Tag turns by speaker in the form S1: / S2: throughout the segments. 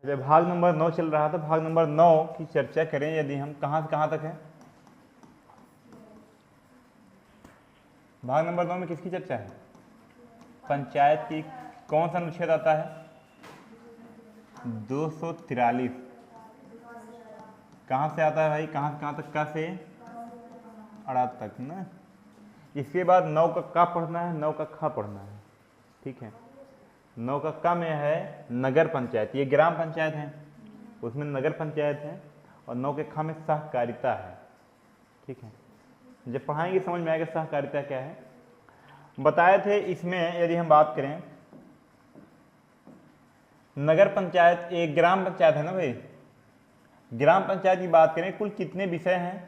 S1: जब भाग नंबर 9 चल रहा था, भाग नंबर 9 की चर्चा करें यदि हम, कहाँ से कहाँ तक है? भाग नंबर 9 में किसकी चर्चा है? पंचायत की। कौन सा अनुच्छेद आता है? 243। कहाँ से आता है भाई? कहाँ से कहाँ तक का? से अड़ा तक ना। इसके बाद 9 का का पढ़ना है, 9 का खा पढ़ना है। ठीक है, 9 का का में है नगर पंचायत, ये ग्राम पंचायत है, उसमें नगर पंचायत है। और 9 के खा में सहकारिता है। ठीक है, जब पढ़ाएंगे समझ में आएगा सहकारिता क्या है। बताए थे इसमें यदि हम बात करें, नगर पंचायत एक ग्राम पंचायत है ना भाई। ग्राम पंचायत की बात करें, कुल कितने विषय हैं?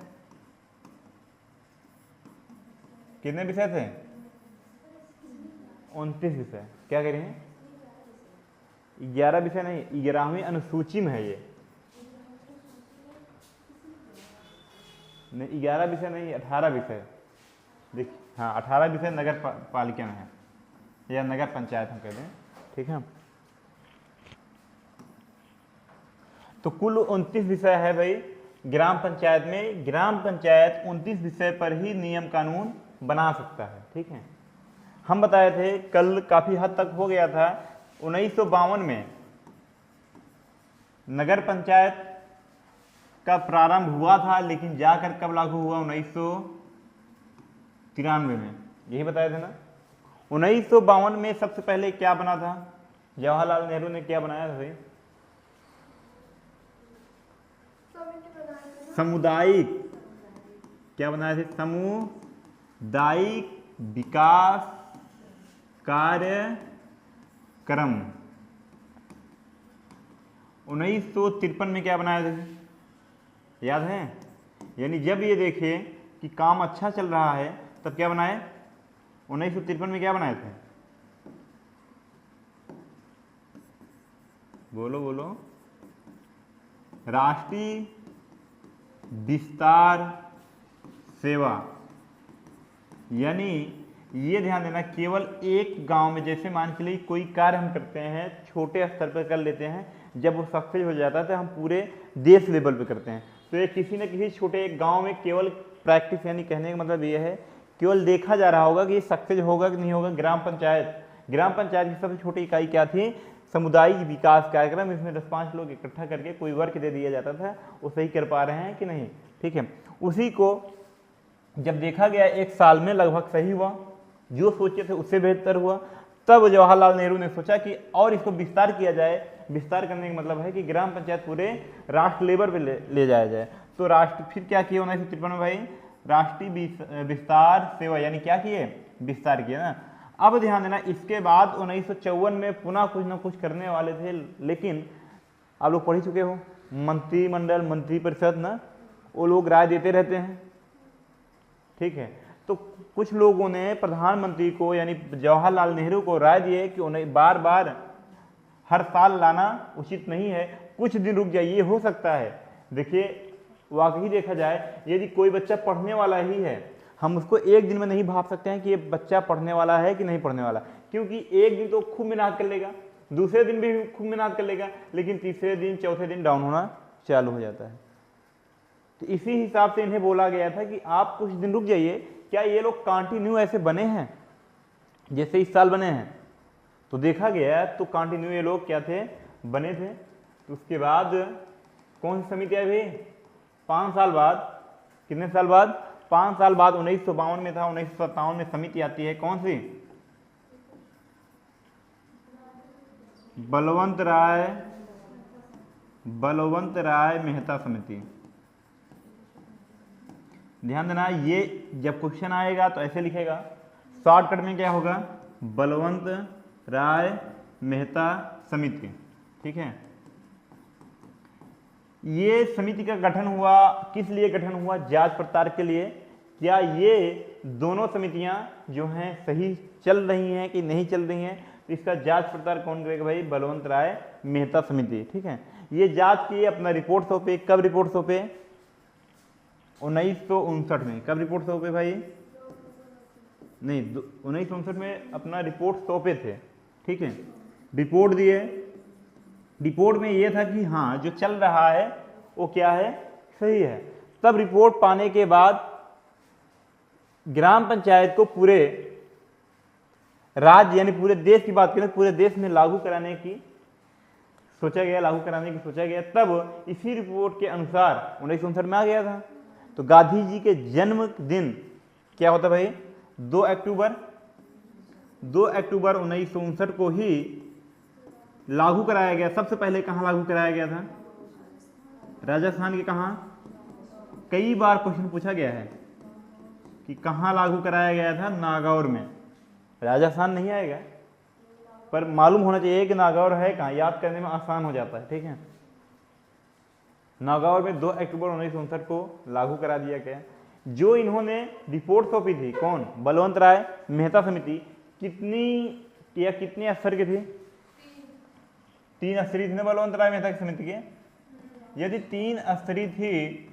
S1: कितने विषय थे? 29 विषय। क्या कह रहे हैं? 11 विषय नहीं, 11वीं अनुसूची में है ये। नहीं, 11 विषय नहीं, 18 विषय। देखिए, हाँ 18 विषय नगर पालिका में है, या नगर पंचायत हम कहते हैं। ठीक है, तो कुल 29 विषय है भाई ग्राम पंचायत में। ग्राम पंचायत 29 विषय पर ही नियम कानून बना सकता है। ठीक है, हम बताए थे कल, काफी हद तक हो गया था। 1952 में नगर पंचायत का प्रारंभ हुआ था, लेकिन जाकर कब लागू हुआ? 1993 में। यही बताए थे ना। 1952 में सबसे पहले क्या बना था? जवाहरलाल नेहरू ने क्या बनाया था भाई? सामुदायिक। क्या बनाए थे? सामुदायिक विकास कार्यक्रम। 1953 में क्या बनाया था? याद है? यानी जब ये देखे कि काम अच्छा चल रहा है तब क्या बनाए? 1953 में क्या बनाए थे? बोलो बोलो। राष्ट्रीय विस्तार सेवा। यानी ये ध्यान देना, केवल एक गांव में, जैसे मान के लिए कोई कार्य हम करते हैं, छोटे स्तर पर कर लेते हैं, जब वो सक्सेस हो जाता है तो हम पूरे देश लेवल पे करते हैं। तो ये किसी न किसी छोटे एक गांव में केवल प्रैक्टिस, यानी कहने का मतलब ये है केवल देखा जा रहा होगा कि ये सक्सेस होगा कि नहीं होगा। ग्राम पंचायत की सबसे छोटी इकाई क्या थी? सामुदायिक विकास कार्यक्रम। इसमें 10-5 लोग इकट्ठा करके कोई वर्क दे दिया जाता था, वो सही कर पा रहे हैं कि नहीं। ठीक है, उसी को जब देखा गया 1 साल में लगभग सही हुआ, जो सोचे थे उससे बेहतर हुआ, तब जवाहरलाल नेहरू ने सोचा कि और इसको विस्तार किया जाए। विस्तार करने का मतलब है कि ग्राम पंचायत पूरे राष्ट्र लेवल पे ले जाया जाए। तो राष्ट्र फिर क्या किया 1953 में भाई? राष्ट्रीय विस्तार सेवा, यानी क्या किए? विस्तार किया ना। अब ध्यान देना, इसके बाद 1954 में पुनः कुछ ना कुछ करने वाले थे, लेकिन आप लोग पढ़ ही चुके हो, मंत्रिमंडल, मंत्रिपरिषद ना, वो लोग राय देते रहते हैं। ठीक है, तो कुछ लोगों ने प्रधानमंत्री को, यानी जवाहरलाल नेहरू को राय दिए कि उन्हें बार बार हर साल लाना उचित नहीं है, कुछ दिन रुक जाइए, हो सकता है। देखिए, वाकई देखा जाए, यदि कोई बच्चा पढ़ने वाला ही है, हम उसको एक दिन में नहीं भाप सकते हैं कि ये बच्चा पढ़ने वाला है कि नहीं पढ़ने वाला, क्योंकि एक दिन तो खूब मेहनत कर लेगा, दूसरे दिन भी खूब मेहनत कर लेगा, लेकिन तीसरे दिन चौथे दिन डाउन होना चालू हो जाता है। तो इसी हिसाब से इन्हें बोला गया था कि आप कुछ दिन रुक जाइए। क्या ये लोग कंटिन्यू ऐसे बने हैं जैसे इस साल बने हैं? तो देखा गया तो कंटिन्यू ये लोग क्या थे? बने थे। तो उसके बाद कौन सी समिति आई भाई? 5 साल बाद। कितने साल बाद? 5 साल बाद 1952 में था, 1957 में समिति आती है। कौन सी? बलवंत राय मेहता समिति। ध्यान देना, ये जब क्वेश्चन आएगा तो ऐसे लिखेगा, शॉर्टकट में क्या होगा? बलवंत राय मेहता समिति। ठीक है, ये समिति का गठन हुआ, किस लिए गठन हुआ? जांच पड़ताल के लिए। क्या ये दोनों समितियां जो हैं सही चल रही हैं कि नहीं चल रही हैं, तो इसका जांच पड़ताल कौन करेगा भाई? बलवंत राय मेहता समिति। ठीक है, ये जांच किए, अपना रिपोर्ट सौंपे। कब रिपोर्ट सौंपे? 1959 में। कब रिपोर्ट सौंपे भाई? नहीं, 1959 में अपना रिपोर्ट सौंपे थे। ठीक है, रिपोर्ट दिए, रिपोर्ट में ये था कि हाँ जो चल रहा है वो क्या है, सही है। तब रिपोर्ट पाने के बाद ग्राम पंचायत को पूरे राज्य यानी पूरे देश की बात करें, पूरे देश में लागू कराने की सोचा गया। तब इसी रिपोर्ट के अनुसार 1959 में आ गया था। तो गांधी जी के जन्मदिन क्या होता भाई, 2 अक्टूबर 1959 को ही लागू कराया गया। सबसे पहले कहाँ लागू कराया गया था, राजस्थान के कहाँ। कई बार क्वेश्चन पूछा गया है कि कहाँ लागू कराया गया था, नागौर में। राजस्थान नहीं आएगा पर मालूम होना चाहिए कि नागौर है कहाँ, याद करने में आसान हो जाता है, ठीक है। नागौर में 2 अक्टूबर 1959 को लागू करा दिया गया। जो इन्होंने रिपोर्ट सौंपी थी, कौन, बलवंत राय मेहता समिति, कितने स्तर की थी, 3 स्तरीय थी ना बलवंत राय मेहता समिति के। यदि 3 स्तरीय थी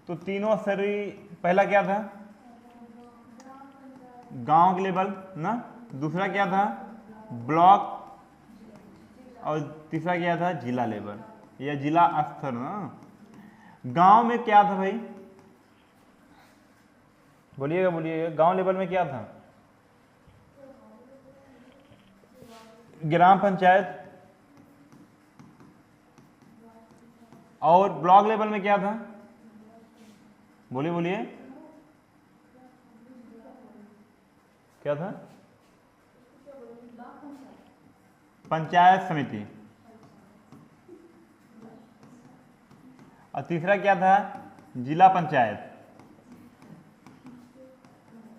S1: तो तीनों स्तरीय, पहला क्या था, गांव के लेवल ना, दूसरा क्या था ब्लॉक, और तीसरा क्या था जिला लेवल या जिला स्तर ना। गांव में क्या था भाई, बोलिएगा गांव लेवल में क्या था, ग्राम पंचायत। और ब्लॉक लेवल में क्या था, बोलिए क्या था, पंचायत समिति। और तीसरा क्या था, जिला पंचायत।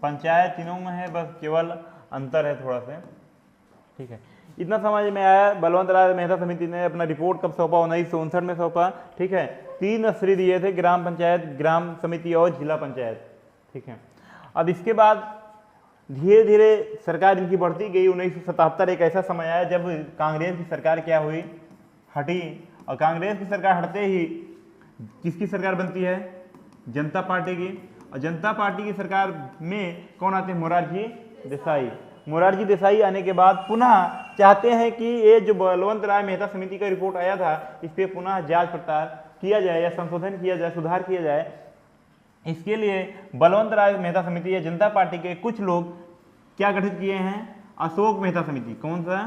S1: पंचायत तीनों में है, बस केवल अंतर है थोड़ा सा, ठीक है। इतना समझ में आया। बलवंत राय मेहता समिति ने अपना रिपोर्ट कब सौंपा, 1959 में सौंपा, ठीक है। 3 स्तरीय दिए थे, ग्राम पंचायत, ग्राम समिति और जिला पंचायत, ठीक है। अब इसके बाद धीरे धीरे सरकार इनकी बढ़ती गई। 1977 एक ऐसा समय आया जब कांग्रेस की सरकार क्या हुई, हटी। और कांग्रेस की सरकार हटते ही किसकी सरकार बनती है, जनता पार्टी की। और जनता पार्टी की सरकार में कौन आते हैं, मोरारजी देसाई आने के बाद पुनः चाहते हैं कि ये जो बलवंत राय मेहता समिति का रिपोर्ट आया था, इस पर पुनः जांच पड़ताल किया जाए या संशोधन किया जाए, सुधार किया जाए। इसके लिए बलवंत राय मेहता समिति या जनता पार्टी के कुछ लोग क्या गठित किए हैं, अशोक मेहता समिति। कौन सा,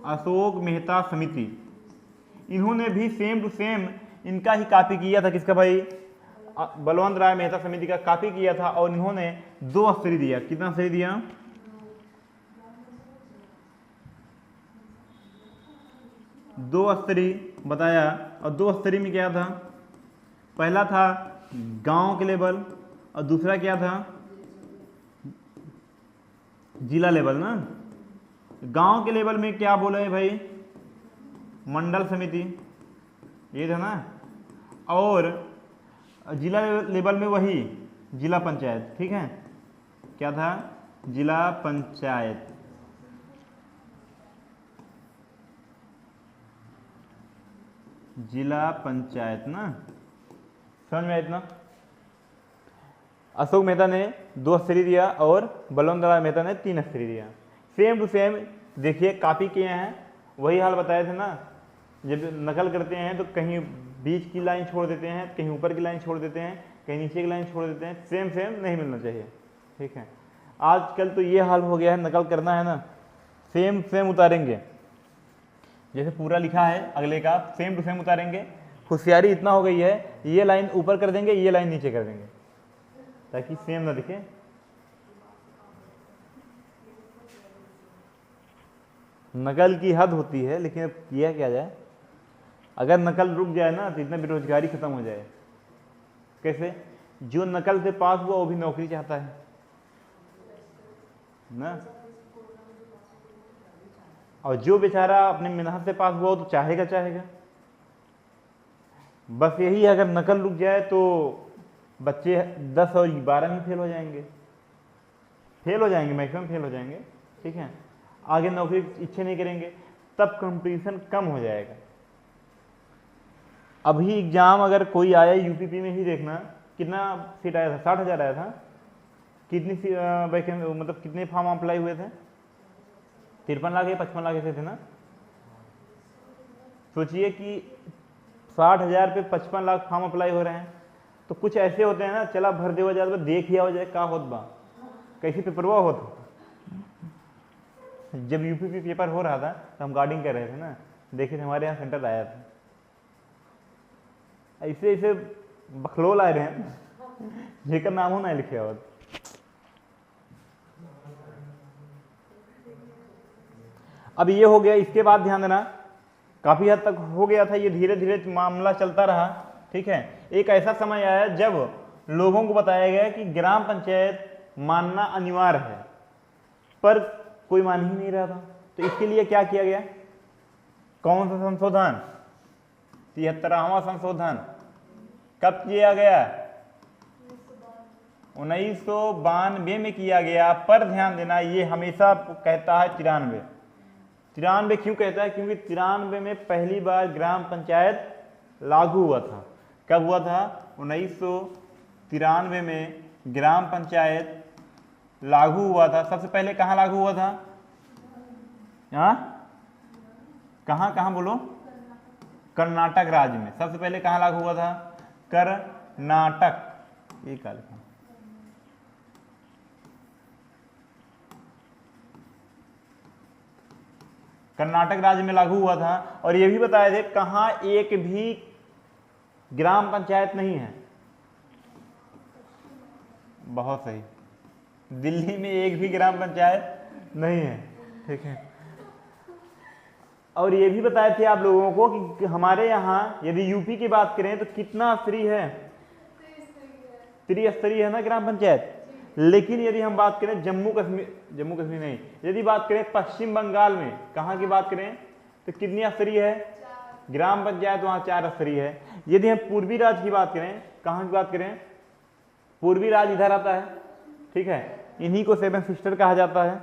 S1: अशोक मेहता समिति। इन्होंने भी सेम टू सेम इनका ही कॉपी किया था, किसका भाई, बलवंत राय मेहता समिति का कॉपी किया था। और इन्होंने 2 स्तरीय दिया। कितना स्तरीय दिया, 2 स्तरीय बताया। और 2 स्तरीय में क्या था, पहला था गांव के लेवल और दूसरा क्या था, जिला लेवल ना। गांव के लेवल में क्या बोले भाई, मंडल समिति, ये था ना। और जिला लेवल में वही जिला पंचायत, ठीक है। क्या था, जिला पंचायत। जिला पंचायत ना, समझ में आया इतना। अशोक मेहता ने 2 स्तरीय दिया और बलवंत राय मेहता ने 3 स्तरीय दिया। सेम टू सेम देखिए कॉपी किए हैं, वही हाल बताए थे ना। जब नकल करते हैं तो कहीं बीच की लाइन छोड़ देते हैं, कहीं ऊपर की लाइन छोड़ देते हैं, कहीं नीचे की लाइन छोड़ देते हैं। सेम नहीं मिलना चाहिए, ठीक है। आजकल तो ये हाल हो गया है, नकल करना है ना सेम उतारेंगे, जैसे पूरा लिखा है अगले का सेम टू सेम उतारेंगे। होशियारी इतना हो गई है, ये लाइन ऊपर कर देंगे, ये लाइन नीचे कर देंगे ताकि सेम ना दिखे। नकल की हद होती है, लेकिन अब किया क्या जाए। अगर नकल रुक जाए ना तो इतना बेरोजगारी खत्म हो जाए। कैसे, जो नकल से पास हुआ वो भी नौकरी चाहता है ना, और जो बेचारा अपने मेहनत से पास हुआ वो तो चाहेगा। बस यही है, अगर नकल रुक जाए तो बच्चे 10 और 12 में फेल हो जाएंगे, मैक्सिमम फेल हो जाएंगे, ठीक है। आगे नौकरी की इच्छा नहीं करेंगे, तब कंपटीशन कम हो जाएगा। अभी एग्जाम अगर कोई आया यूपीपी में ही देखना, कितना सीट आया था, 60,000 आया था। कितनी मतलब कितने फॉर्म अप्लाई हुए थे, 53 लाख या 55 लाख ऐसे थे ना। सोचिए कि 60,000 पे 55 लाख फॉर्म अप्लाई हो रहे हैं, तो कुछ ऐसे होते हैं ना, चला भर देवा जाए, देख ही हो जाए का होत बा, कैसे पेपरवा होत। जब यूपी पे पेपर हो रहा था तो हम गार्डिंग कर रहे थे ना, देखे थे हमारे यहाँ सेंटर आया था, ऐसे ऐसे बखलोल आए रहे हैं जेकर नाम हो ना लिखे हो। अब ये हो गया, इसके बाद ध्यान देना काफी हद तक हो गया था, ये धीरे धीरे मामला चलता रहा, ठीक है। एक ऐसा समय आया जब लोगों को बताया गया कि ग्राम पंचायत मानना अनिवार्य है, पर कोई मान ही नहीं रहा था। तो इसके लिए क्या किया गया, कौन सा संशोधन, 73वां संशोधन कब किया गया, 1992 में किया गया। पर ध्यान देना, ये हमेशा कहता है 93 क्यों कहता है, क्योंकि 93 में पहली बार ग्राम पंचायत लागू हुआ था। कब हुआ था, 1993 में ग्राम पंचायत लागू हुआ था। सबसे पहले कहाँ लागू हुआ था, कहाँ बोलो, कर्नाटक राज्य में। सबसे पहले कहाँ लागू हुआ था, कर्नाटक, ये काल कर्नाटक राज्य में लागू हुआ था। और ये भी बताए थे कहाँ एक भी ग्राम पंचायत नहीं है, बहुत सही, दिल्ली में एक भी ग्राम पंचायत नहीं है, ठीक है। और ये भी बताए थे आप लोगों को कि हमारे यहाँ यदि यूपी की बात करें तो कितना स्तरीय है, त्रिस्तरीय है ना ग्राम पंचायत। लेकिन यदि हम बात करें जम्मू कश्मीर नहीं, यदि बात करें पश्चिम बंगाल में, कहाँ की बात करें तो कितनी स्तरीय है ग्राम पंचायत, वहाँ 4 स्तरीय है। यदि हम पूर्वी राज्य की बात करें, कहाँ की बात करें, पूर्वी राज्य इधर आता है, ठीक है, इन्हीं को 7 सिस्टर कहा जाता है।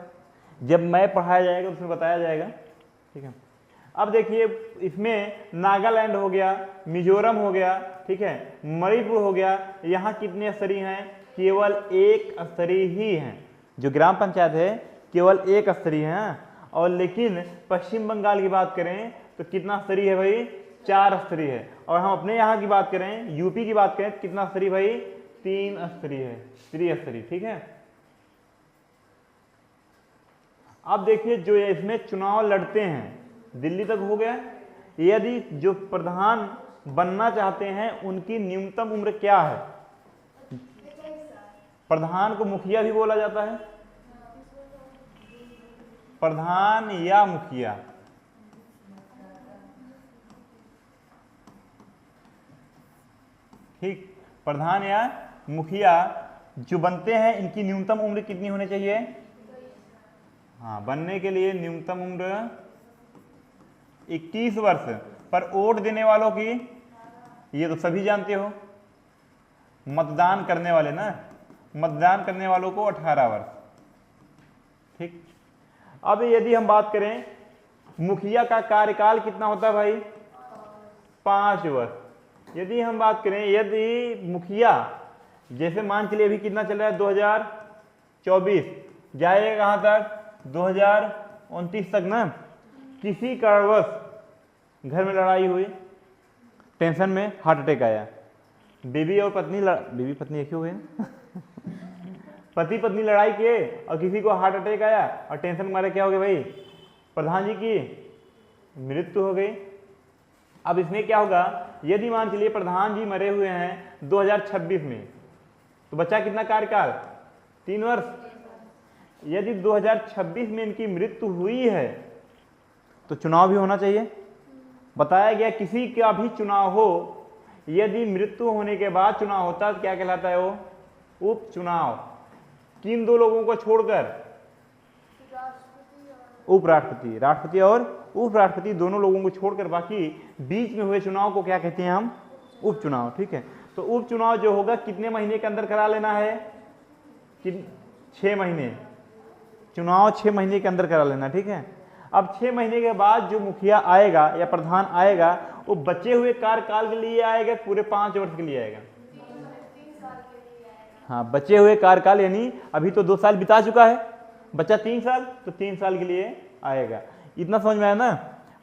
S1: जब मैप पढ़ाया जाएगा उसमें बताया जाएगा, ठीक है। अब देखिए इसमें नागालैंड हो गया, मिजोरम हो गया, ठीक है, मणिपुर हो गया, यहाँ कितने स्तरीय हैं, केवल 1 स्तरीय ही हैं। जो ग्राम पंचायत है केवल 1 स्तरीय है। और लेकिन पश्चिम बंगाल की बात करें तो कितना स्तरीय है भाई, 4 स्तरीय है। और हम अपने यहाँ की बात करें, यूपी की बात करें, कितना स्तरीय भाई, 3 स्तरीय है, त्रिस्तरीय, ठीक है। अब देखिए जो इसमें चुनाव लड़ते हैं, दिल्ली तक हो गया। यदि जो प्रधान बनना चाहते हैं उनकी न्यूनतम उम्र क्या है, प्रधान को मुखिया भी बोला जाता है, प्रधान या मुखिया, ठीक, प्रधान या मुखिया जो बनते हैं इनकी न्यूनतम उम्र कितनी होनी चाहिए, हाँ, बनने के लिए न्यूनतम उम्र 21 वर्ष। पर वोट देने वालों की, ये तो सभी जानते हो, मतदान करने वाले ना, मतदान करने वालों को 18 वर्ष, ठीक। अब यदि हम बात करें मुखिया का कार्यकाल कितना होता है भाई, 5 वर्ष। यदि हम बात करें, यदि मुखिया, जैसे मान के लिए अभी कितना चल रहा है 2024, जाएगा कहां तक 2029 तक ना, किसी कारणवश घर में लड़ाई हुई, टेंशन में हार्ट अटैक आया, बीवी और पत्नी बीवी पत्नी एक ही हो गए पति पत्नी लड़ाई किए और किसी को हार्ट अटैक आया और टेंशन मारे क्या हो गया भाई, प्रधान जी की मृत्यु हो गई। अब इसमें क्या होगा, यदि मान चलिए प्रधान जी मरे हुए हैं 2026 में, तो बचा कितना कार्यकाल, 3 वर्ष। यदि 2026 में इनकी मृत्यु हुई है तो चुनाव भी होना चाहिए। बताया गया किसी का भी चुनाव हो, यदि मृत्यु होने के बाद चुनाव होता है तो क्या कहलाता है वो, उपचुनाव। किन 2 लोगों को छोड़कर, उपराष्ट्रपति, राष्ट्रपति और उपराष्ट्रपति दोनों लोगों को छोड़कर बाकी बीच में हुए चुनाव को क्या कहते हैं हम, उपचुनाव, ठीक है। तो उपचुनाव जो होगा कितने महीने के अंदर करा लेना है, 6 महीने, चुनाव 6 महीने के अंदर करा लेना, ठीक है। अब 6 महीने के बाद जो मुखिया आएगा या प्रधान आएगा वो बचे हुए कार्यकाल के लिए आएगा, पूरे 5 वर्ष के लिए आएगा, हाँ, बचे हुए कार्यकाल, यानी अभी तो 2 साल बिता चुका है, बच्चा 3 साल, तो 3 साल के लिए आएगा। इतना समझ में आया ना,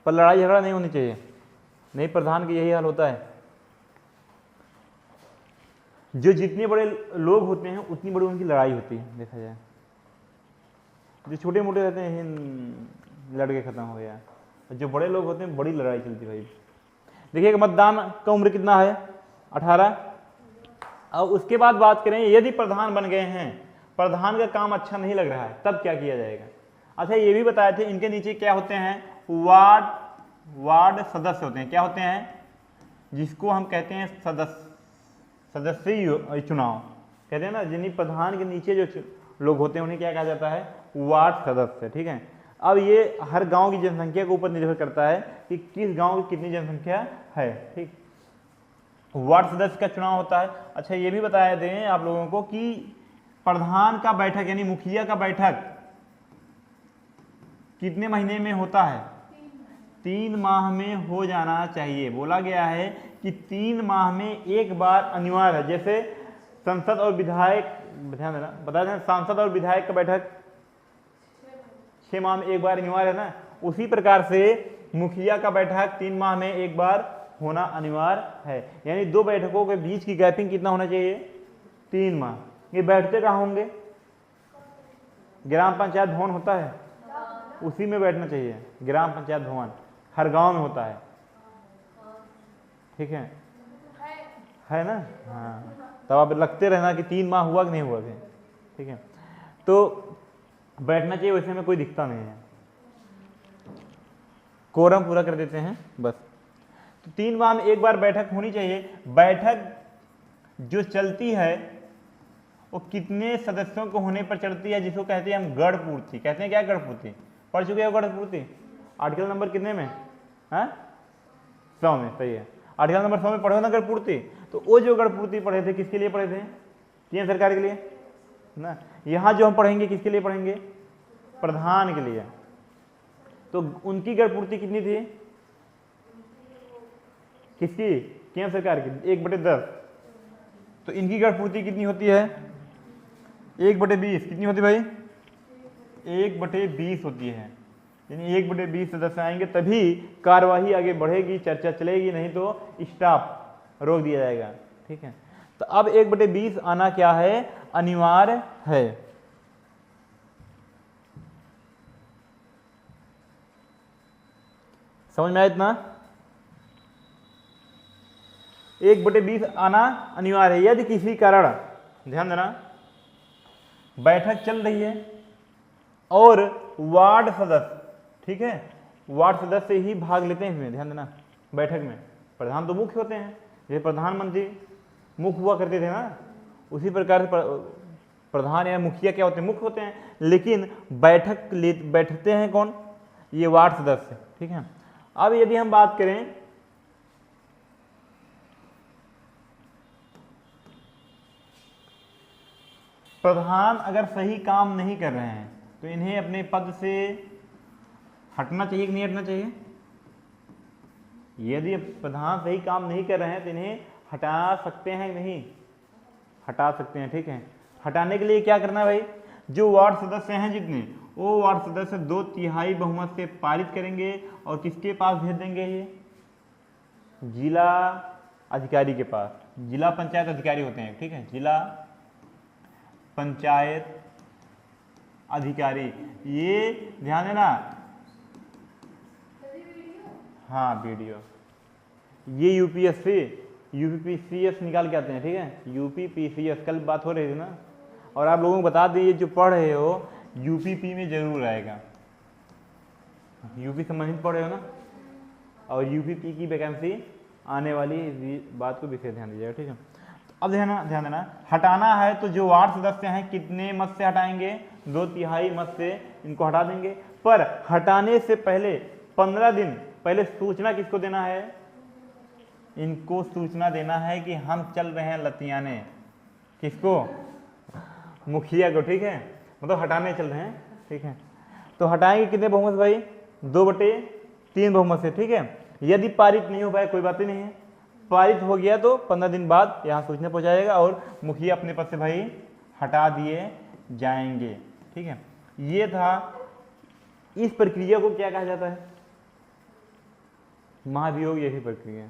S1: पर लड़ाई झगड़ा नहीं होनी चाहिए, नहीं, प्रधान का यही हाल होता है। जो जितने बड़े लोग होते हैं उतनी बड़ी उनकी लड़ाई होती है, देखा जाए। जो छोटे मोटे रहते हैं लड़के खत्म हो गया, जो बड़े लोग होते हैं बड़ी लड़ाई चलती है भाई। देखिएगा, मतदान का उम्र कितना है? 18। अब उसके बाद बात करें, यदि प्रधान बन गए हैं, प्रधान का काम अच्छा नहीं लग रहा है, तब क्या किया जाएगा? अच्छा, ये भी बताए थे इनके नीचे क्या होते हैं? वार्ड सदस्य होते हैं। क्या होते हैं? जिसको हम कहते हैं सदस्यीय चुनाव कहते हैं ना। जिन्हीं प्रधान के नीचे जो लोग होते हैं उन्हें क्या कहा जाता है? वार्ड सदस्य। ठीक है। अब ये हर गांव की जनसंख्या के ऊपर निर्भर करता है कि किस गांव की कितनी जनसंख्या है। ठीक, वार्ड सदस्य का चुनाव होता है। अच्छा, ये भी बताया दें आप लोगों को कि प्रधान का बैठक यानी मुखिया का बैठक कितने महीने में होता है? 3 माह में हो जाना चाहिए। बोला गया है कि 3 माह में एक बार अनिवार्य है। जैसे संसद और विधायक, ध्यान देना, बता दें, सांसद और विधायक का बैठक 6 माह में एक बार अनिवार्य है ना। उसी प्रकार से मुखिया का बैठक 3 माह में एक बार होना अनिवार्य है। यानी 2 बैठकों के बीच की गैपिंग कितना होना चाहिए? 3 माह। ये बैठते कहाँ होंगे? ग्राम पंचायत भवन होता है, उसी में बैठना चाहिए। ग्राम पंचायत भवन हर गांव में होता है। ठीक है ना? हाँ, तब आप लगते रहना कि 3 माह हुआ कि नहीं हुआ। ठीक है, तो बैठना चाहिए, वैसे में कोई दिक्कत नहीं है। कोरम पूरा कर देते हैं बस। तो 3 माह में एक बार बैठक होनी चाहिए। बैठक जो चलती है वो कितने सदस्यों को होने पर चलती है? जिसको कहते हैं हम गढ़ पूर्ति। कहते हैं क्या? गढ़ पूर्ति। पढ़ चुके हो गढ़ पूर्ति? आर्टिकल नंबर कितने में? 100 में। सही है, आर्टिकल नंबर 100 में पढ़ो ना गढ़ पूर्ति। तो वो जो गढ़ पूर्ति पढ़े थे, किसके लिए पढ़े थे? केंद्र सरकार के लिए ना। यहाँ जो हम पढ़ेंगे किसके लिए पढ़ेंगे? प्रधान के लिए। तो उनकी गढ़ पूर्ति कितनी थी? किसकी? केंद्र सरकार की, 1/10। तो इनकी गढ़ पूर्ति कितनी होती है? 1/20। कितनी होती है भाई? 1/20 होती है। यानी 1/20 सदस्य आएंगे तभी कार्यवाही आगे बढ़ेगी, चर्चा चलेगी, नहीं तो स्टॉप, रोक दिया जाएगा। ठीक है, तो अब 1/20 आना क्या है? अनिवार्य है। समझ में आया इतना? 1/20 आना अनिवार्य है। यदि किसी कारण, ध्यान देना, बैठक चल रही है और वार्ड सदस्य, ठीक है, वार्ड सदस्य ही भाग लेते हैं इसमें, ध्यान देना, बैठक में। प्रधान तो मुख्य होते हैं, जैसे प्रधानमंत्री मुख्य हुआ करते थे ना, उसी प्रकार से प्रधान या मुखिया क्या होते हैं? मुख्य होते हैं। लेकिन बैठते हैं कौन? ये वार्ड सदस्य। ठीक है, अब यदि हम बात करें प्रधान अगर सही काम नहीं कर रहे हैं तो इन्हें अपने पद से हटना चाहिए कि नहीं हटना चाहिए? यदि प्रधान सही काम नहीं कर रहे हैं तो इन्हें हटा सकते हैं नहीं? हटा सकते हैं। ठीक है, हटाने के लिए क्या करना है भाई? जो वार्ड सदस्य हैं जितने, वो वार्ड सदस्य 2/3 बहुमत से पारित करेंगे और किसके पास भेज देंगे? ये जिला अधिकारी के पास। जिला पंचायत अधिकारी होते हैं। ठीक है, जिला पंचायत अधिकारी, ये ध्यान देना। हाँ, वीडियो, ये यूपीएससी यूपीपीसीएस निकाल के आते हैं। ठीक है, यूपीपीसीएस, कल बात हो रही थी ना। और आप लोगों को बता दें, ये जो पढ़ रहे हो यूपीपी में जरूर आएगा। यूपी संबंधित पढ़ रहे हो ना, और यूपीपी की वैकेंसी आने वाली बात को विशेष ध्यान दीजिएगा। ठीक है, अब ध्यान देना, हटाना है तो जो वार्ड सदस्य हैं कितने मत से हटाएंगे? 2/3 मत से इनको हटा देंगे। पर हटाने से पहले 15 दिन पहले सूचना किसको देना है? इनको सूचना देना है कि हम चल रहे हैं लतियाने। किसको? मुखिया को। ठीक है, मतलब हटाने चल रहे हैं। ठीक है, तो हटाएंगे कितने बहुमत से भाई? 2/3 बहुमत से। ठीक है, यदि पारित नहीं हो पाए कोई बात ही नहीं है, पारित हो गया तो 15 दिन बाद यहाँ सूचना पहुँचाएगा और मुखिया अपने पद से भाई हटा दिए जाएंगे। ठीक है, ये था। इस प्रक्रिया को क्या कहा जाता है? महाभियोग जैसी प्रक्रिया,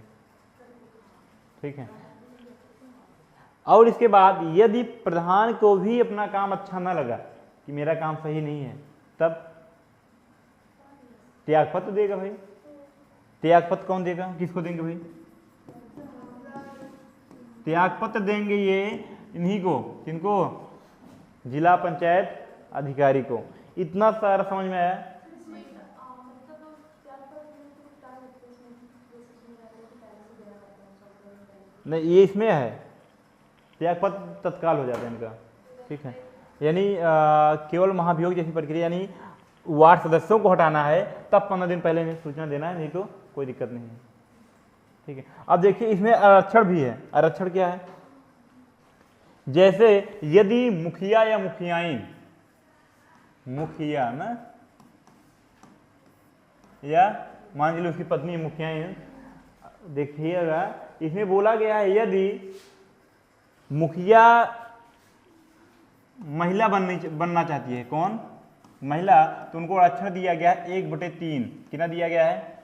S1: ठीक है। और इसके बाद यदि प्रधान को भी अपना काम अच्छा ना लगा कि मेरा काम सही नहीं है, तब त्यागपत्र देगा भाई। त्यागपत्र कौन देगा, किसको देंगे भाई? त्यागपत्र देंगे ये इन्हीं को, किनको? जिला पंचायत अधिकारी को। इतना सारा समझ में आया? नहीं, ये इसमें है, त्यागपत्र तत्काल हो जाता है इनका, ठीक है। यानी केवल महाभियोग जैसी प्रक्रिया, यानी वार्ड सदस्यों को हटाना है तब 15 दिन पहले इन्हें सूचना देना है, नहीं तो कोई दिक्कत नहीं है, ठीक है। अब देखिए इसमें आरक्षण भी है। आरक्षण क्या है? जैसे यदि मुखिया या मुखियाइन, मुखिया ना, या मान लीजिए उसकी पत्नी मुखियाइन, देखिएगा इसमें बोला गया है यदि मुखिया महिला बनना चाहती है, कौन? महिला, तो उनको आरक्षण दिया गया है 1/3। कितना दिया गया है?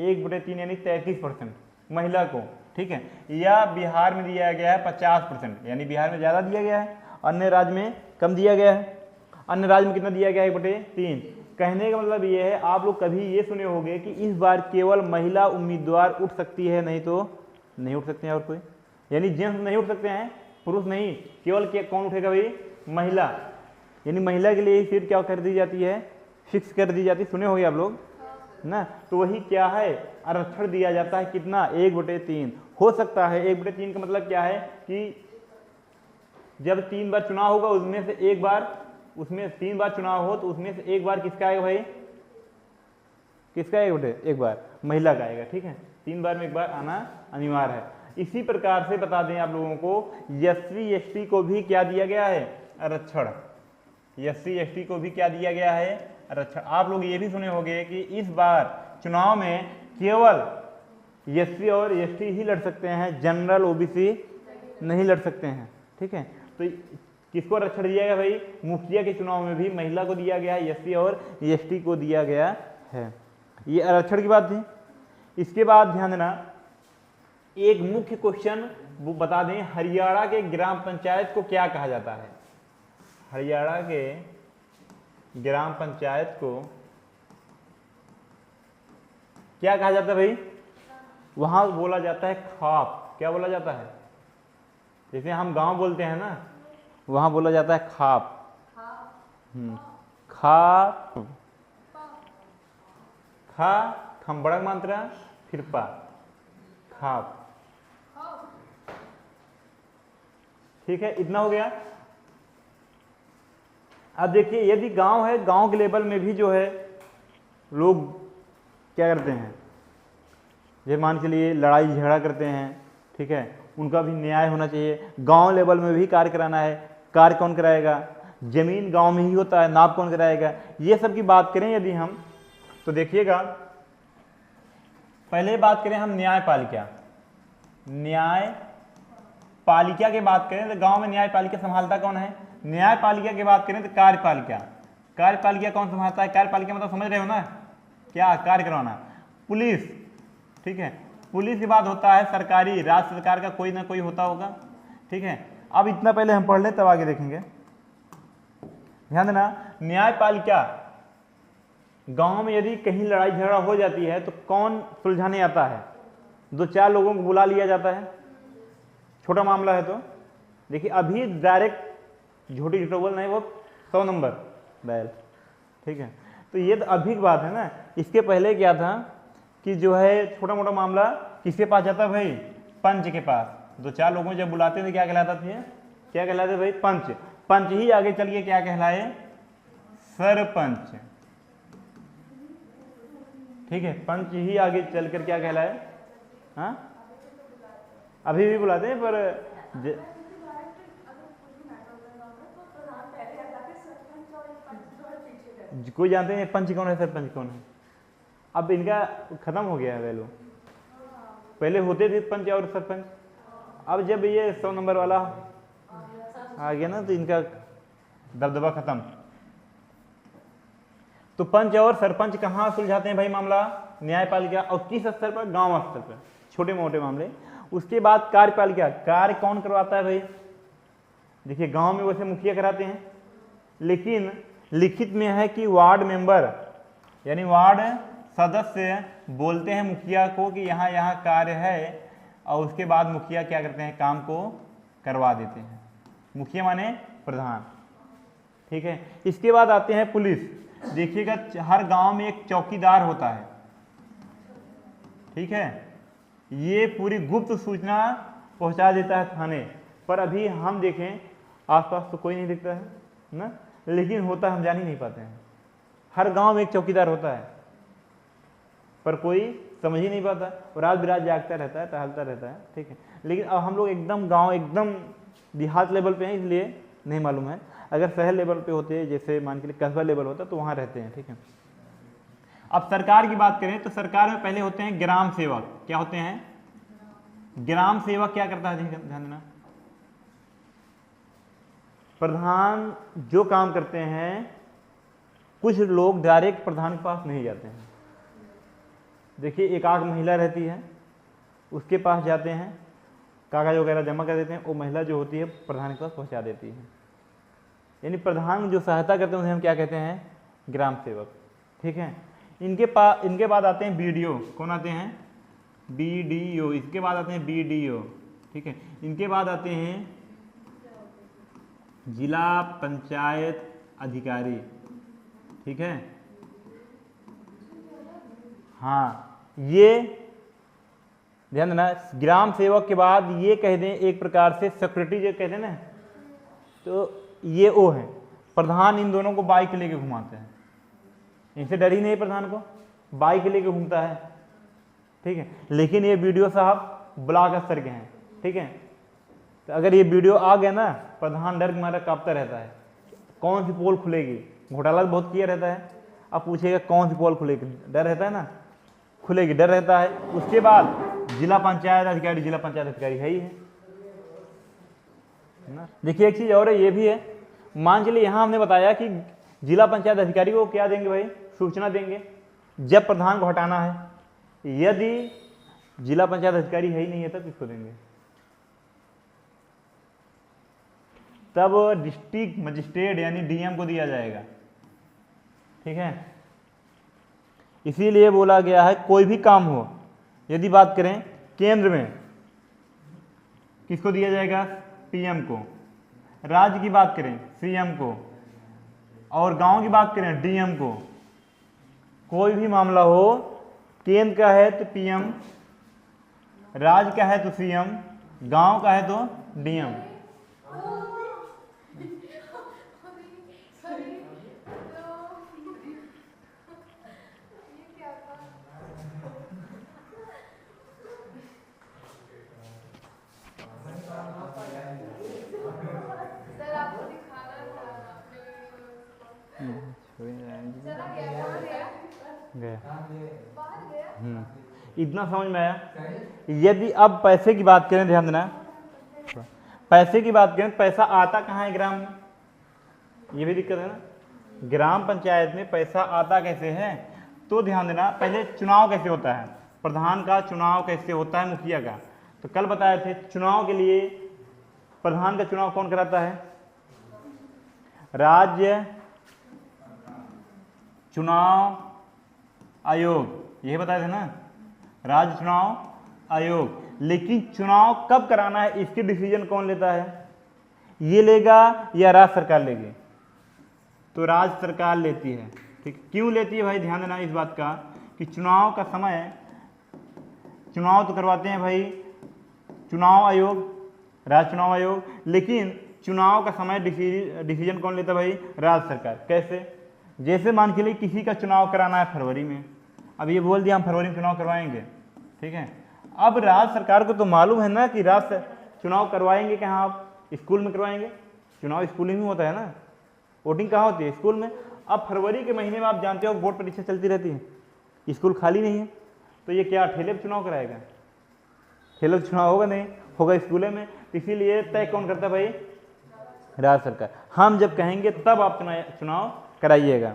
S1: 1/3 यानी 33% महिला को, ठीक है। या बिहार में दिया गया है 50%, यानी बिहार में ज़्यादा दिया गया है, अन्य राज्य में कम दिया गया है। अन्य राज्य में कितना दिया गया है? 1/3। कहने का मतलब ये है, आप लोग कभी ये सुने होंगे कि इस बार केवल महिला उम्मीदवार उठ सकती है, नहीं तो नहीं उठ सकते हैं और कोई, यानी जेंट्स नहीं उठ सकते हैं, पुरुष नहीं, केवल कौन उठेगा भाई? महिला। यानी महिला के लिए सीट क्या कर दी जाती है? फिक्स कर दी जाती है। सुने होंगे आप लोग ना, तो वही क्या है? आरक्षण दिया जाता है। कितना? 1/3 हो सकता है। 1/3 का मतलब क्या है कि जब 3 बार चुनाव होगा, उसमें से एक बार, उसमें 3 बार चुनाव हो तो उसमें से एक बार किसका आएगा भाई? किसका आएगा? एक बार महिला का आएगा, ठीक है। 3 बार में एक बार आना अनिवार्य है। इसी प्रकार से बता दें आप लोगों को, SC ST को भी क्या दिया गया है? आरक्षण। SC ST को भी क्या दिया गया है? आरक्षण। आप लोग ये भी सुने होंगे कि इस बार चुनाव में केवल SC और ST ही लड़ सकते हैं, जनरल OBC नहीं लड़ सकते हैं, ठीक है। तो किसको आरक्षण दिया गया भाई? मुखिया के चुनाव में भी महिला को दिया गया है, SC और ST को दिया गया है। ये आरक्षण की बात थी। इसके बाद ध्यान देना, एक मुख्य क्वेश्चन वो बता दें, हरियाणा के ग्राम पंचायत को क्या कहा जाता है? हरियाणा के ग्राम पंचायत को क्या कहा जाता है भाई? वहां बोला जाता है खाप। क्या बोला जाता है? जैसे हम गांव बोलते हैं ना, वहां बोला जाता है खाप। खाप, खा खम्बड़क मात्रा, फिर पा, खाप, ठीक है। इतना हो गया। अब देखिए, यदि गांव है, गांव के लेवल में भी जो है लोग क्या करते हैं, जैसे मान के लिए लड़ाई झगड़ा करते हैं, ठीक है, उनका भी न्याय होना चाहिए। गांव लेवल में भी कार्य कराना है। कार्य कौन कराएगा? जमीन गांव में ही होता है, नाप कौन कराएगा? ये सब की बात करें यदि हम, तो देखिएगा, पहले बात करें हम न्यायपालिका। न्यायपालिका की बात करें तो गांव में न्यायपालिका संभालता कौन है? न्यायपालिका की बात करें तो कार्यपालिका। कार्यपालिका कौन संभालता है? कार्यपालिका मतलब समझ रहे हो ना, क्या? कार्य करवाना। पुलिस, ठीक है, पुलिस के बाद होता है सरकारी, राज्य सरकार का कोई ना कोई होता होगा, ठीक है। अब इतना पहले हम पढ़ लें, तब आगे देखेंगे। ध्यान देना, न्यायपालिका गांव में यदि कहीं लड़ाई झगड़ा हो जाती है तो कौन सुलझाने आता है? 2-4 लोगों को बुला लिया जाता है, छोटा मामला है तो। देखिए अभी डायरेक्ट झूठी बोल नहीं, वो 100 नंबर डायल, ठीक है। तो ये तो अभी की बात है ना। इसके पहले क्या था कि जो है छोटा मोटा मामला किसके पास जाता भाई? पंच के पास। 2-4 लोगों जब बुलाते थे क्या कहलाता थे? क्या कहलाते भाई? पंच। पंच ही आगे चल के क्या कहलाए? सरपंच, ठीक है। पंच ही आगे चलकर क्या कहलाए? हाँ, अभी भी बुलाते हैं, पर कोई जानते हैं पंच कौन है, सरपंच कौन है? अब इनका खत्म हो गया है वैल्यू। पहले होते थे पंच और सरपंच, अब जब ये 100 नंबर वाला आ गया ना, तो इनका दबदबा खत्म। तो पंच और सरपंच कहाँ सुलझाते हैं भाई मामला? न्यायपालिका, और किस स्तर पर? गांव स्तर पर, छोटे मोटे मामले। उसके बाद कार्यपालिका, कार्य कौन करवाता है भाई? देखिए गांव में वैसे मुखिया कराते हैं, लेकिन लिखित में है कि वार्ड मेंबर यानी वार्ड सदस्य बोलते हैं मुखिया को कि यहाँ यहाँ कार्य है, और उसके बाद मुखिया क्या करते हैं? काम को करवा देते हैं। मुखिया माने प्रधान, ठीक है। इसके बाद आते हैं पुलिस। देखिएगा हर गांव में एक चौकीदार होता है, ठीक है। ये पूरी गुप्त सूचना पहुंचा देता है थाने पर। अभी हम देखें आसपास तो कोई नहीं दिखता है ना, लेकिन होता हम जान ही नहीं पाते हैं। हर गांव में एक चौकीदार होता है पर कोई समझ ही नहीं पाता, और रात बिरात जागता रहता है, टहलता रहता है, ठीक है। लेकिन अब हम लोग एकदम गांव, एकदम देहात लेवल पे हैं, इसलिए नहीं मालूम है। अगर शहर लेवल पे होते हैं, जैसे मान के कस्बा लेवल होता है, तो वहाँ रहते हैं, ठीक है। अब सरकार की बात करें तो सरकार में पहले होते हैं ग्राम सेवक। क्या होते हैं? ग्राम सेवक क्या करता है? ध्यान देना, प्रधान जो काम करते हैं, कुछ लोग डायरेक्ट प्रधान के पास नहीं जाते हैं। देखिए एक आध महिला रहती है, उसके पास जाते हैं, कागज वगैरह जमा कर देते हैं, वो महिला जो होती है प्रधान के पास पहुंचा देती है। यानी प्रधान जो सहायता करते हैं उन्हें हम क्या कहते हैं? ग्राम सेवक, ठीक है। इनके बाद आते हैं बीडीओ। कौन आते हैं? बीडीओ। इसके बाद आते हैं बीडीओ, ठीक है। इनके बाद आते हैं जिला पंचायत अधिकारी, ठीक है। हाँ, ये ध्यान देना, ग्राम सेवक के बाद ये कह दें एक प्रकार से सेक्रेटरी जो कहते हैं ना, तो ये वो है। प्रधान इन दोनों को बाइक लेके घुमाते हैं, इनसे डर ही नहीं प्रधान को, बाइक लेके घूमता है, ठीक है। लेकिन ये बीडीओ साहब ब्लॉक स्तर के हैं, ठीक है। तो अगर ये बीडीओ आ गया ना, प्रधान डर के मारा कांपता रहता है, कौन सी पोल खुलेगी। घोटाला बहुत किया रहता है, अब पूछेगा कौन सी पोल खुलेगी, डर रहता है ना, खुलेगी, डर रहता है। उसके बाद जिला पंचायत अधिकारी, जिला पंचायत अधिकारी है ही है ना। देखिए एक चीज और है, ये भी है, मान चलिए यहाँ हमने बताया कि जिला पंचायत अधिकारी को क्या देंगे भाई? सूचना देंगे जब प्रधान को हटाना है। यदि जिला पंचायत अधिकारी है ही नहीं है तब किसको देंगे? तब डिस्ट्रिक्ट मजिस्ट्रेट यानी डीएम को दिया जाएगा, ठीक है। इसीलिए बोला गया है कोई भी काम हो, यदि बात करें केंद्र में किसको दिया जाएगा? पीएम को। राज्य की बात करें सीएम को, और गांव की बात करें डीएम को। कोई भी मामला हो, केंद्र का है तो पीएम, राज्य का है तो सीएम, गांव का है तो डीएम। इतना समझ में आया। यदि अब पैसे की बात करें, ध्यान देना, पैसे की बात करें, पैसा आता कहाँ है ग्राम में? ये भी दिक्कत है ना। ग्राम पंचायत में पैसा आता कैसे है? तो ध्यान देना, पहले चुनाव कैसे होता है, प्रधान का चुनाव कैसे होता है, मुखिया का। तो कल बताए थे चुनाव के लिए प्रधान का चुनाव कौन कराता है? राज्य चुनाव आयोग, यही बताए थे ना, राज्य चुनाव आयोग। लेकिन चुनाव कब कराना है इसकी डिसीजन कौन लेता है? ये लेगा या राज्य सरकार लेगी? तो राज्य सरकार लेती है, ठीक। क्यों लेती है भाई? ध्यान देना इस बात का कि चुनाव का समय, चुनाव तो करवाते हैं भाई चुनाव आयोग, राज्य चुनाव आयोग, लेकिन चुनाव का समय डिसीजन कौन लेता है भाई? राज्य सरकार। कैसे? जैसे मान के लिए किसी का चुनाव कराना है फरवरी में, अब ये बोल दिया हम फरवरी में चुनाव करवाएंगे, ठीक है। अब राज्य सरकार को तो मालूम है ना कि राज्य चुनाव करवाएंगे कहाँ? आप स्कूल में करवाएंगे, चुनाव स्कूल में होता है ना, वोटिंग कहाँ होती है? स्कूल में। अब फरवरी के महीने में आप जानते हो बोर्ड परीक्षा चलती रहती है, स्कूल खाली नहीं है, तो ये क्या ठेले पर चुनाव कराएगा? ठेले पर चुनाव होगा नहीं, होगा स्कूलों में। इसीलिए तय कौन करता है भाई? राज्य सरकार। हम जब कहेंगे तब आप चुनाव कराइएगा।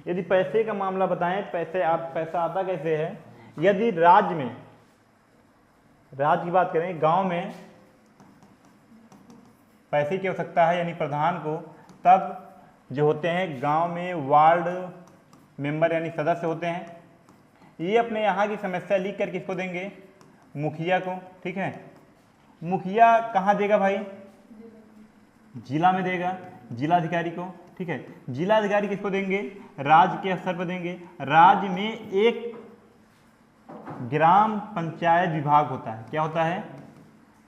S1: यदि पैसे का मामला बताएं, पैसा आता कैसे है, यदि राज्य में, राज्य की बात करें, गांव में पैसे की आवश्यकता है यानी प्रधान को, तब जो होते हैं गांव में वार्ड मेंबर यानी सदस्य होते हैं, ये अपने यहाँ की समस्या लिख कर किसको देंगे, मुखिया को। ठीक है, मुखिया कहाँ देगा भाई, जिला में देगा, जिलाधिकारी को। ठीक है, जिलाधिकारी किसको देंगे, राज्य के स्तर पर देंगे। राज्य में एक ग्राम पंचायत विभाग होता है, क्या होता है,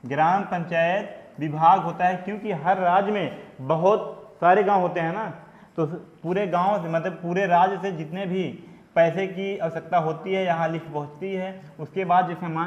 S1: ग्राम पंचायत विभाग होता है, क्योंकि हर राज्य में बहुत सारे गांव होते हैं ना, तो पूरे गांव से मतलब पूरे राज्य से जितने भी पैसे की आवश्यकता होती है यहाँ लिस्ट पहुँचती है। उसके बाद जैसे मान